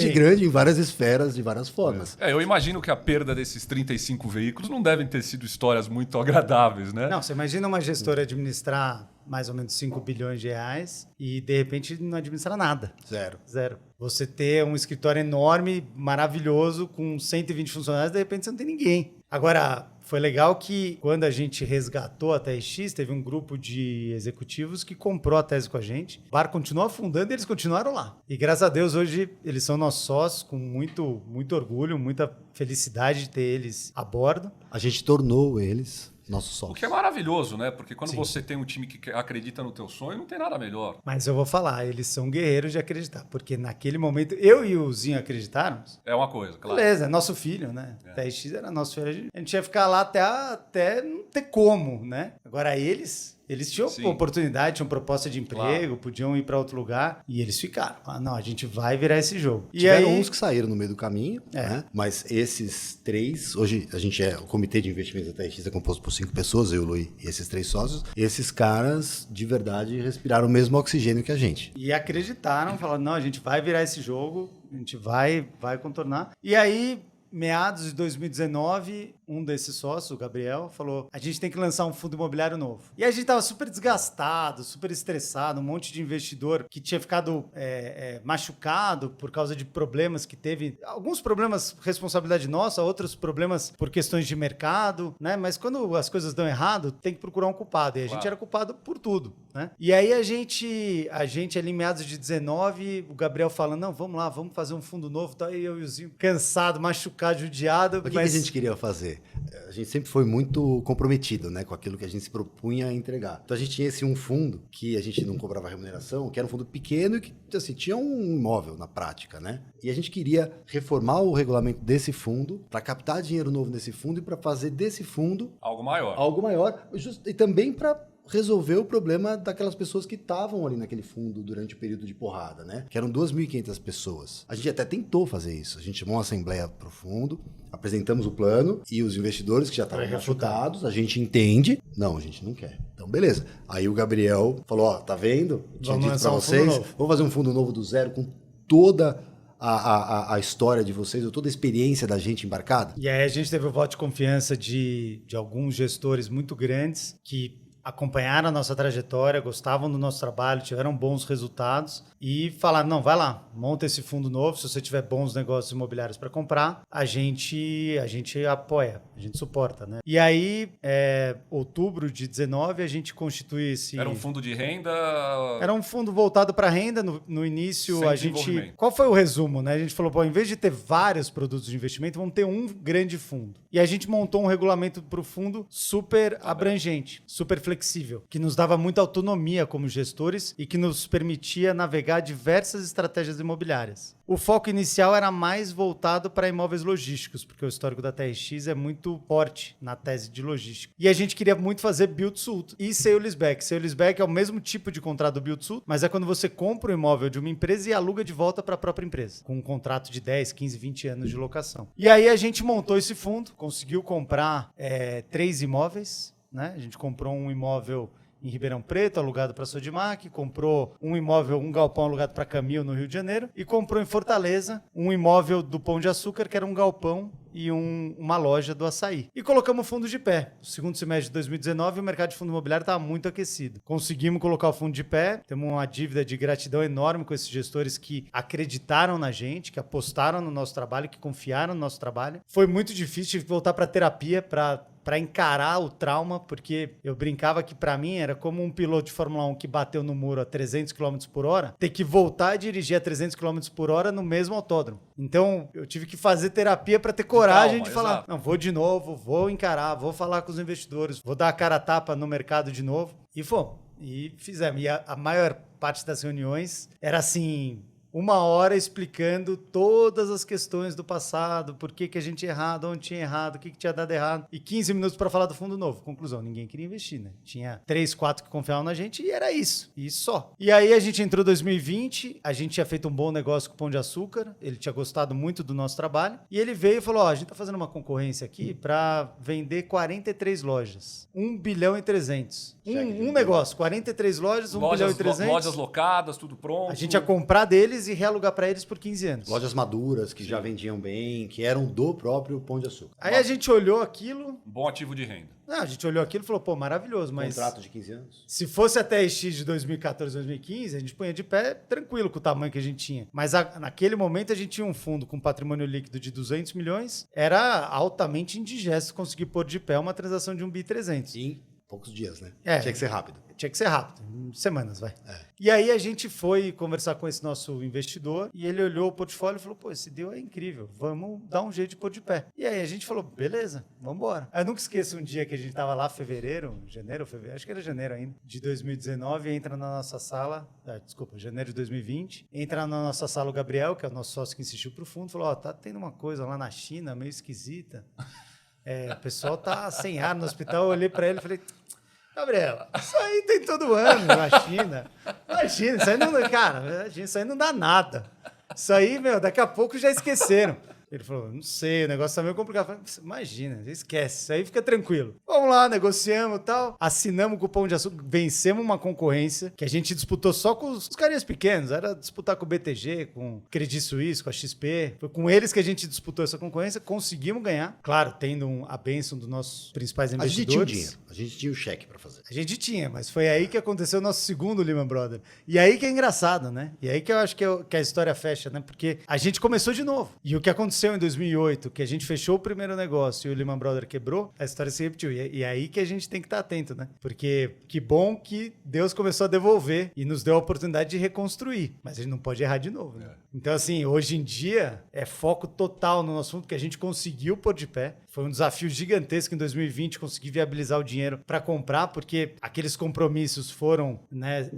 bem. grande em várias esferas, de várias formas. Eu imagino que a perda desses 35 veículos não devem ter sido histórias muito agradáveis, né? Não, você imagina uma gestora administrar mais ou menos 5 bilhões de reais e, de repente, não administrar nada. Zero. Você ter um escritório enorme, maravilhoso, com 120 funcionários, de repente você não tem ninguém. Agora, foi legal que quando a gente resgatou a TX, teve um grupo de executivos que comprou a tese com a gente. O bar continuou afundando e eles continuaram lá. E graças a Deus, hoje, eles são nossos sócios, com muito orgulho, muita felicidade de ter eles a bordo. A gente tornou eles nossos sócios. O que é maravilhoso, né? Porque quando Sim. você tem um time que acredita no teu sonho, não tem nada melhor. Mas eu vou falar, eles são guerreiros de acreditar, porque naquele momento eu e o Zinho acreditáramos. É uma coisa, claro. Beleza, é nosso filho, né? TRX era nosso filho. A gente ia ficar lá até não ter como, né? Agora eles tinham Sim. oportunidade, tinham proposta de emprego, podiam ir para outro lugar e eles ficaram. Ah, não, a gente vai virar esse jogo. E Tiveram aí, uns que saíram no meio do caminho, né? Mas esses 3, hoje a gente o comitê de investimentos da TRX é composto por 5 pessoas, eu, o Luiz e esses 3 sócios. Esses caras, de verdade, respiraram o mesmo oxigênio que a gente. E acreditaram, falaram, não, a gente vai virar esse jogo, a gente vai contornar. E aí, meados de 2019, um desses sócios, o Gabriel, falou, a gente tem que lançar um fundo imobiliário novo. E a gente tava super desgastado, super estressado, um monte de investidor que tinha ficado machucado por causa de problemas que teve. Alguns problemas, responsabilidade nossa, outros problemas por questões de mercado, né? Mas quando as coisas dão errado, tem que procurar um culpado. E a gente era culpado por tudo, né? E aí a gente ali em meados de 19, o Gabriel falando, não, vamos lá, vamos fazer um fundo novo. Tá aí eu e o Zinho cansado, machucado, judiado. O que a gente queria fazer? A gente sempre foi muito comprometido, né, com aquilo que a gente se propunha a entregar. Então a gente tinha esse um fundo que a gente não cobrava remuneração, que era um fundo pequeno e que assim, tinha um imóvel na prática, né? E a gente queria reformar o regulamento desse fundo para captar dinheiro novo nesse fundo e para fazer desse fundo Algo maior. algo maior e também para resolver o problema daquelas pessoas que estavam ali naquele fundo durante o período de porrada, né? Que eram 2.500 pessoas. A gente até tentou fazer isso. A gente chamou uma assembleia pro fundo, apresentamos o plano e os investidores que já estavam machucados, a gente entende. Não, a gente não quer. Então, beleza. Aí o Gabriel falou, ó, tá vendo? Tinha dito pra vocês, vamos fazer um fundo novo do zero com toda a história de vocês, ou toda a experiência da gente embarcada. E aí a gente teve o voto de confiança de alguns gestores muito grandes que acompanharam a nossa trajetória, gostavam do nosso trabalho, tiveram bons resultados e falaram, não, vai lá, monta esse fundo novo, se você tiver bons negócios imobiliários para comprar, a gente apoia, a gente suporta, né? E aí, outubro de 19, a gente constitui esse... Era um fundo de renda... Era um fundo voltado para renda. No início, Sem a gente... desenvolvimento. Qual foi o resumo, né? A gente falou, pô, em vez de ter vários produtos de investimento, vamos ter um grande fundo. E a gente montou um regulamento para o fundo super abrangente, super flexível, que nos dava muita autonomia como gestores e que nos permitia navegar diversas estratégias imobiliárias. O foco inicial era mais voltado para imóveis logísticos, porque o histórico da TRX é muito forte na tese de logística. E a gente queria muito fazer build-to-suit e sale-leaseback. Sale-leaseback é o mesmo tipo de contrato do build-to-suit, mas é quando você compra o imóvel de uma empresa e aluga de volta para a própria empresa, com um contrato de 10, 15, 20 anos de locação. E aí a gente montou esse fundo, conseguiu comprar 3 imóveis, né? A gente comprou um imóvel em Ribeirão Preto, alugado para a Sodimac, comprou um imóvel, um galpão alugado para Camil, no Rio de Janeiro, e comprou em Fortaleza um imóvel do Pão de Açúcar, que era um galpão e uma loja do açaí. E colocamos o fundo de pé. No segundo semestre de 2019, o mercado de fundo imobiliário estava muito aquecido. Conseguimos colocar o fundo de pé, temos uma dívida de gratidão enorme com esses gestores que acreditaram na gente, que apostaram no nosso trabalho, que confiaram no nosso trabalho. Foi muito difícil, tive que voltar para terapia para encarar o trauma, porque eu brincava que para mim era como um piloto de Fórmula 1 que bateu no muro a 300 km por hora, ter que voltar a dirigir a 300 km por hora no mesmo autódromo. Então, eu tive que fazer terapia para ter coragem de falar, não, vou de novo, vou encarar, vou falar com os investidores, vou dar a cara a tapa no mercado de novo. E fomos. E fizemos. E a maior parte das reuniões era assim... 1 hora explicando todas as questões do passado, por que a gente tinha errado, onde tinha errado, o que tinha dado errado. E 15 minutos para falar do fundo novo. Conclusão, ninguém queria investir, né? Tinha 3, 4 que confiavam na gente e era isso. E só. E aí a gente entrou em 2020, a gente tinha feito um bom negócio com o Pão de Açúcar, ele tinha gostado muito do nosso trabalho, e ele veio e falou, ó, a gente tá fazendo uma concorrência aqui para vender 43 lojas. 1 bilhão e 300. Um negócio, 43 lojas, 1 bilhão e 300. Lojas locadas, tudo pronto. A gente ia comprar deles e realugar para eles por 15 anos. Lojas maduras, que já vendiam bem, que eram do próprio Pão de Açúcar. Aí a gente olhou aquilo... Um bom ativo de renda. Não, a gente olhou aquilo e falou, pô, maravilhoso, mas... Contrato de 15 anos. Se fosse a TRX de 2014, 2015, a gente punha de pé tranquilo com o tamanho que a gente tinha. Mas naquele momento a gente tinha um fundo com patrimônio líquido de 200 milhões. Era altamente indigesto conseguir pôr de pé uma transação de 1 bi 300. Poucos dias, né? É. Tinha que ser rápido. Tinha que ser rápido, em semanas, vai. E aí a gente foi conversar com esse nosso investidor e ele olhou o portfólio e falou, pô, esse deal é incrível, vamos dar um jeito de pôr de pé. E aí a gente falou, beleza, vamos embora. Eu nunca esqueço um dia que a gente tava lá, fevereiro, acho que era janeiro ainda, de 2019, entra na nossa sala, janeiro de 2020, entra na nossa sala o Gabriel, que é o nosso sócio que insistiu pro fundo, falou, tá tendo uma coisa lá na China meio esquisita, o pessoal tá sem ar no hospital. Eu olhei pra ele e falei, Gabriel, isso aí tem todo ano na China. Imagina, isso aí não, cara, isso aí não dá nada. Isso aí, daqui a pouco já esqueceram. Ele falou, não sei, o negócio tá meio complicado. Eu falei, imagina, esquece, isso aí fica tranquilo. Vamos lá, negociamos e tal. Assinamos com o Pão de Açúcar, vencemos uma concorrência que a gente disputou só com os carinhas pequenos. Era disputar com o BTG, com o Credit Suisse, com a XP. Foi com eles que a gente disputou essa concorrência, conseguimos ganhar. Claro, tendo a bênção dos nossos principais investidores. A gente tinha o dinheiro, a gente tinha o cheque para fazer. A gente tinha, mas foi aí que aconteceu o nosso segundo Lehman Brothers. E aí que é engraçado, né? E aí que eu acho que a história fecha, né? Porque a gente começou de novo. E o que aconteceu em 2008, que a gente fechou o primeiro negócio e o Lehman Brothers quebrou, a história se repetiu. E aí que a gente tem que estar atento, né? Porque que bom que Deus começou a devolver e nos deu a oportunidade de reconstruir. Mas a gente não pode errar de novo, né? Então, assim, hoje em dia é foco total no nosso fundo, que a gente conseguiu pôr de pé. Foi um desafio gigantesco em 2020 conseguir viabilizar o dinheiro para comprar, porque aqueles compromissos foram, né,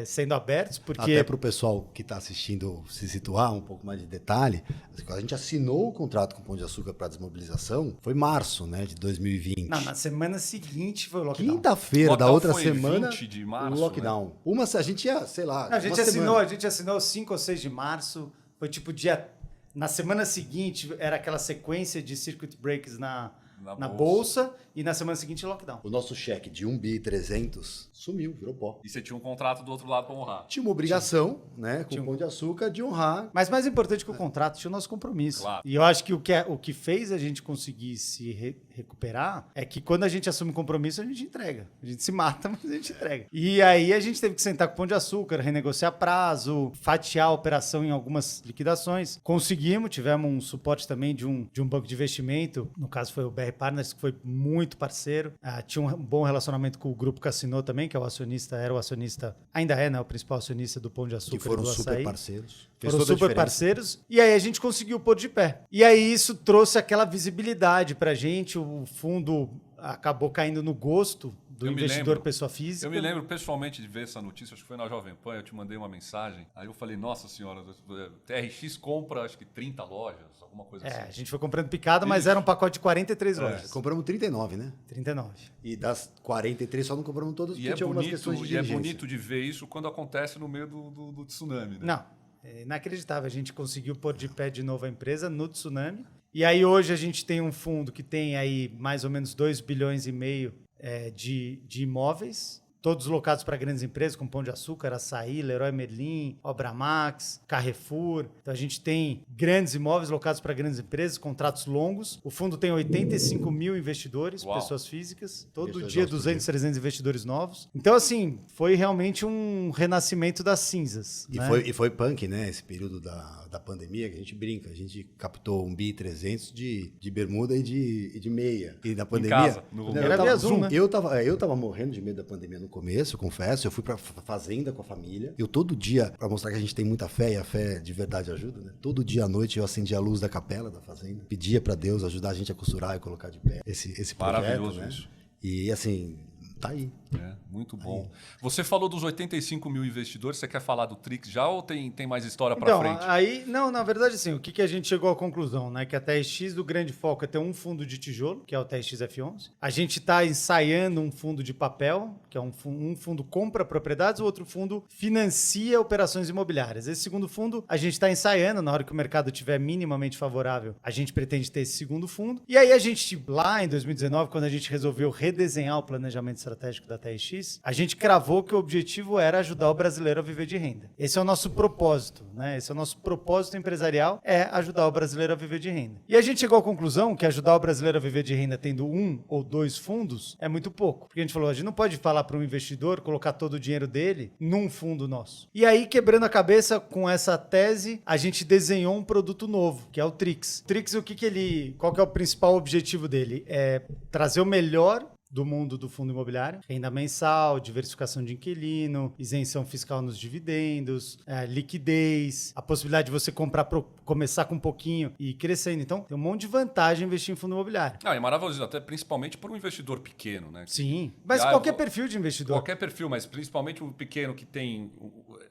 sendo abertos. Porque... Até para o pessoal que está assistindo se situar um pouco mais de detalhe, a gente assinou o contrato com o Pão de Açúcar para desmobilização, foi março, né, de 2020. Não, na semana seguinte foi o lockdown. Quinta-feira da outra semana, 20 de março, o lockdown. Né? A gente ia, sei lá, não, a gente assinou 5 ou 6 de março, foi tipo dia... Na semana seguinte, era aquela sequência de circuit breaks na bolsa e na semana seguinte, lockdown. O nosso cheque de 1.3 bi sumiu, virou pó. E você tinha um contrato do outro lado para honrar. Tinha uma obrigação, né, com o Pão de Açúcar de honrar. Mas mais importante que o contrato, tinha o nosso compromisso. Claro. E eu acho que o que fez a gente conseguir se recuperar é que quando a gente assume compromisso, a gente entrega. A gente se mata, mas a gente entrega. E aí a gente teve que sentar com o Pão de Açúcar, renegociar prazo, fatiar a operação em algumas liquidações. Conseguimos, tivemos um suporte também de um banco de investimento, no caso foi o BR Partners, que foi muito parceiro. Tinha um bom relacionamento com o Grupo Cassinô também, que é era o acionista, ainda é, né, o principal acionista do Pão de Açúcar. Que foram do super açaí. parceiros. Foram super parceiros. E aí a gente conseguiu pôr de pé. E aí isso trouxe aquela visibilidade pra gente. O fundo acabou caindo no gosto do investidor pessoa física. Eu me lembro pessoalmente de ver essa notícia, acho que foi na Jovem Pan, eu te mandei uma mensagem. Aí eu falei, nossa senhora, TRX compra acho que 30 lojas, alguma coisa assim. A gente foi comprando picada, mas era um pacote de 43 lojas. Compramos 39, né? 39. E das 43 só não compramos todas, porque tinha algumas questões de diligência. E é bonito de ver isso quando acontece no meio do tsunami, né? Não, é inacreditável. A gente conseguiu pôr de pé de novo a empresa no tsunami. E aí hoje a gente tem um fundo que tem aí mais ou menos 2,5 bilhões de imóveis, todos locados para grandes empresas, como Pão de Açúcar, Açaí, Leroy Merlin, Obramax, Carrefour. Então a gente tem grandes imóveis locados para grandes empresas, contratos longos. O fundo tem 85 mil investidores, pessoas físicas. Todo dia 200, 300 investidores novos. Então, assim, foi realmente um renascimento das cinzas. E foi punk, né? Esse período da pandemia, que a gente brinca. A gente captou 1.3 bi de bermuda e de meia. E na pandemia... Em casa, eu tava morrendo de medo da pandemia no começo, eu confesso. Eu fui pra fazenda com a família. Eu todo dia, pra mostrar que a gente tem muita fé, e a fé de verdade ajuda, né? Todo dia à noite eu acendia a luz da capela da fazenda. Pedia pra Deus ajudar a gente a costurar e colocar de pé esse projeto. Maravilhoso, né? Isso. E assim... Tá aí. Muito bom. Você falou dos 85 mil investidores, você quer falar do Trix já ou tem mais história para frente? Na verdade, assim, o que a gente chegou à conclusão, né? Que a TRX do grande foco é ter um fundo de tijolo, que é o TRX F11. A gente está ensaiando um fundo de papel, que é um fundo compra propriedades, o outro fundo financia operações imobiliárias. Esse segundo fundo a gente está ensaiando, na hora que o mercado estiver minimamente favorável, a gente pretende ter esse segundo fundo. E aí a gente, lá em 2019, quando a gente resolveu redesenhar o planejamento estratégico da TRX, a gente cravou que o objetivo era ajudar o brasileiro a viver de renda. Esse é o nosso propósito, né? Esse é o nosso propósito empresarial, é ajudar o brasileiro a viver de renda. E a gente chegou à conclusão que ajudar o brasileiro a viver de renda tendo 1 ou 2 fundos é muito pouco. Porque a gente falou, a gente não pode falar para um investidor colocar todo o dinheiro dele num fundo nosso. E aí, quebrando a cabeça com essa tese, a gente desenhou um produto novo, que é o Trix. Trix, qual que é o principal objetivo dele? É trazer o melhor do mundo do fundo imobiliário. Renda mensal, diversificação de inquilino, isenção fiscal nos dividendos, liquidez, a possibilidade de você começar com um pouquinho e ir crescendo. Então, tem um monte de vantagem investir em fundo imobiliário. É maravilhoso, até principalmente para um investidor pequeno, né? Sim, mas qualquer perfil de investidor. Qualquer perfil, mas principalmente o pequeno que tem...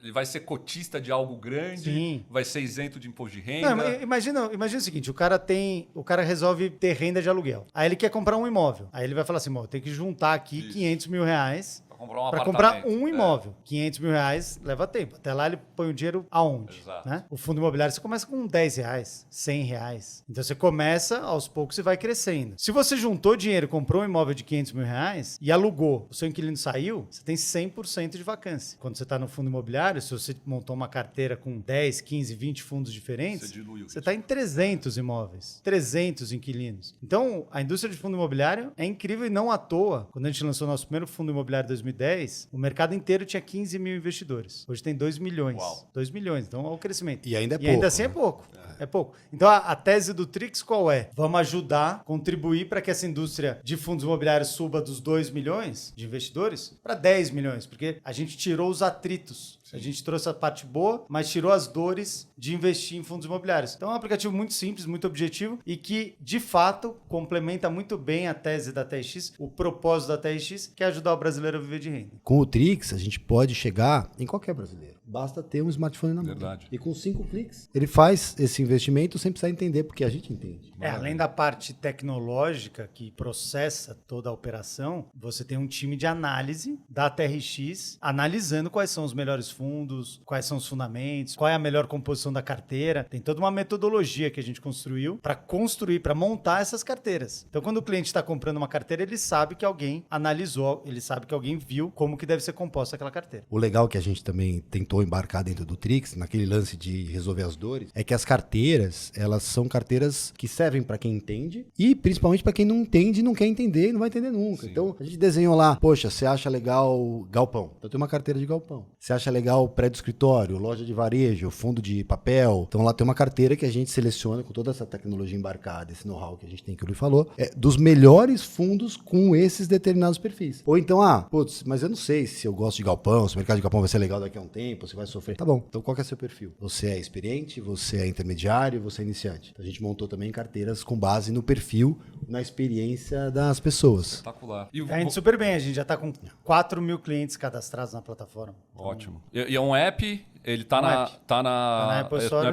Ele vai ser cotista de algo grande, Sim. vai ser isento de imposto de renda. Não, imagina o seguinte, o cara resolve ter renda de aluguel. Aí ele quer comprar um imóvel. Aí ele vai falar assim, tem que juntar aqui 500 mil reais para comprar um imóvel. 500 mil reais leva tempo. Até lá ele põe o dinheiro aonde? Exato. Né? O fundo imobiliário você começa com 10 reais, 100 reais. Então você começa aos poucos e vai crescendo. Se você juntou dinheiro, comprou um imóvel de 500 mil reais e alugou, o seu inquilino saiu, você tem 100% de vacância. Quando você está no fundo imobiliário, se você montou uma carteira com 10, 15, 20 fundos diferentes, você está em 300 imóveis, 300 inquilinos. Então, a indústria de fundo imobiliário é incrível e não à toa. Quando a gente lançou nosso primeiro fundo imobiliário em 2010, o mercado inteiro tinha 15 mil investidores. Hoje tem 2 milhões. Uau. 2 milhões, então olha o crescimento. E ainda é e pouco. ainda assim é pouco. É pouco. Então a tese do Trix qual é? Vamos ajudar, contribuir para que essa indústria de fundos imobiliários suba dos 2 milhões de investidores para 10 milhões, porque a gente tirou os atritos. A gente trouxe a parte boa, mas tirou as dores de investir em fundos imobiliários. Então é um aplicativo muito simples, muito objetivo e que, de fato, complementa muito bem a tese da TRX, o propósito da TRX, que é ajudar o brasileiro a viver de renda. Com o Trix, a gente pode chegar em qualquer brasileiro. Basta ter um smartphone na mão. Verdade. E com 5 cliques, ele faz esse investimento sem precisar entender, porque a gente entende. Além da parte tecnológica que processa toda a operação, você tem um time de análise da TRX, analisando quais são os melhores fundos, quais são os fundamentos, qual é a melhor composição da carteira. Tem toda uma metodologia que a gente construiu para montar essas carteiras. Então, quando o cliente está comprando uma carteira, ele sabe que alguém analisou, ele sabe que alguém viu como que deve ser composta aquela carteira. O legal que a gente também tentou embarcar dentro do Trix, naquele lance de resolver as dores, é que as carteiras, elas são carteiras que servem para quem entende e principalmente para quem não entende, não quer entender e não vai entender nunca. Sim. Então, a gente desenhou lá, poxa, você acha legal galpão? Então tem uma carteira de galpão. Você acha legal prédio escritório, loja de varejo, fundo de papel? Então lá tem uma carteira que a gente seleciona com toda essa tecnologia embarcada, esse know-how que a gente tem, que o Luiz falou, dos melhores fundos com esses determinados perfis. Ou então, mas eu não sei se eu gosto de galpão, se o mercado de galpão vai ser legal daqui a um tempo, se vai sofrer. Tá bom, então qual que é o seu perfil? Você é experiente, você é intermediário, você é iniciante. Então a gente montou também carteiras com base no perfil, na experiência das pessoas. Espetacular. Tá indo super bem, a gente já está com 4 mil clientes cadastrados na plataforma. Ótimo. E é um app, ele tá na Apple Store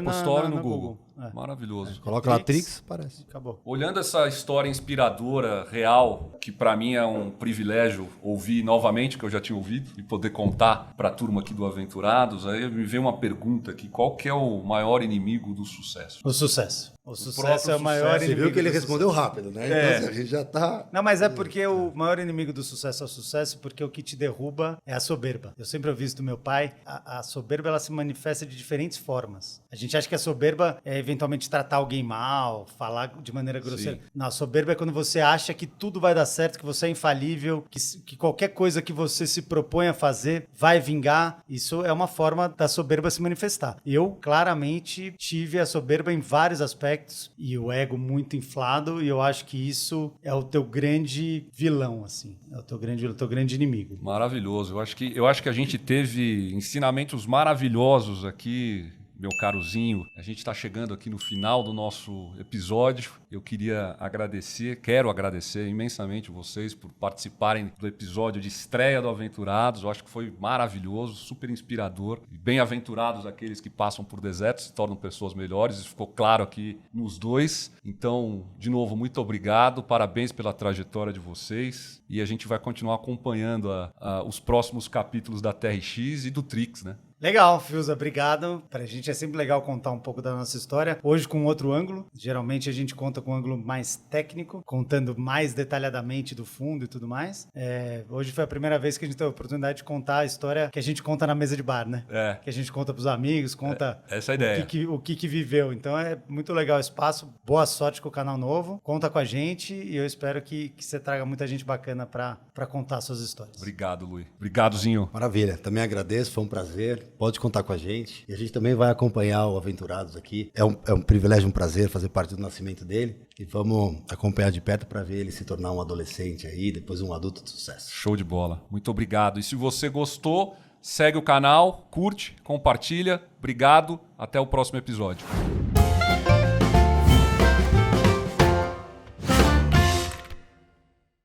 e no Google. Maravilhoso. Coloca lá Trix, aparece. Acabou. Olhando essa história inspiradora, real, que para mim é um privilégio ouvir novamente, que eu já tinha ouvido, e poder contar para a turma aqui do Aventurados, aí me vem uma pergunta aqui: qual que é o maior inimigo do sucesso? O sucesso. O sucesso é o maior inimigo. Você viu que ele do respondeu sucesso. rápido, né? Então a gente já tá... Não, mas é porque o maior inimigo do sucesso é o sucesso, porque o que te derruba é a soberba. Eu sempre ouvi isso do meu pai. A soberba, ela se manifesta de diferentes formas. A gente acha que a soberba é eventualmente tratar alguém mal, falar de maneira grosseira. Sim. Não, a soberba é quando você acha que tudo vai dar certo, que você é infalível, que qualquer coisa que você se propõe a fazer vai vingar. Isso é uma forma da soberba se manifestar. Eu, claramente, tive a soberba em vários aspectos e o ego muito inflado, e eu acho que isso é o teu grande vilão, assim. É o teu grande inimigo. Maravilhoso. Eu acho que a gente teve ensinamentos maravilhosos aqui, meu carozinho. A gente está chegando aqui no final do nosso episódio. Eu quero agradecer imensamente vocês por participarem do episódio de estreia do Aventurados. Eu acho que foi maravilhoso, super inspirador. Bem-aventurados aqueles que passam por desertos, se tornam pessoas melhores. Isso ficou claro aqui nos dois. Então, de novo, muito obrigado. Parabéns pela trajetória de vocês. E a gente vai continuar acompanhando os próximos capítulos da TRX e do Trix, né? Legal, Fiuza, obrigado. Pra gente é sempre legal contar um pouco da nossa história. Hoje com outro ângulo. Geralmente a gente conta com um ângulo mais técnico, contando mais detalhadamente do fundo e tudo mais. Hoje foi a primeira vez que a gente teve a oportunidade de contar a história que a gente conta na mesa de bar, né? Que a gente conta pros amigos, conta essa é a ideia. O que viveu. Então é muito legal o espaço. Boa sorte com o canal novo. Conta com a gente e eu espero que você traga muita gente bacana pra contar suas histórias. Obrigado, Luiz. Obrigado, Zinho. Maravilha. Também agradeço, foi um prazer. pode contar com a gente. E a gente também vai acompanhar o Aventurados aqui. É um privilégio, um prazer fazer parte do nascimento dele. E vamos acompanhar de perto para ver ele se tornar um adolescente aí, depois um adulto de sucesso. Show de bola. Muito obrigado. E se você gostou, segue o canal, curte, compartilha. Obrigado. Até o próximo episódio.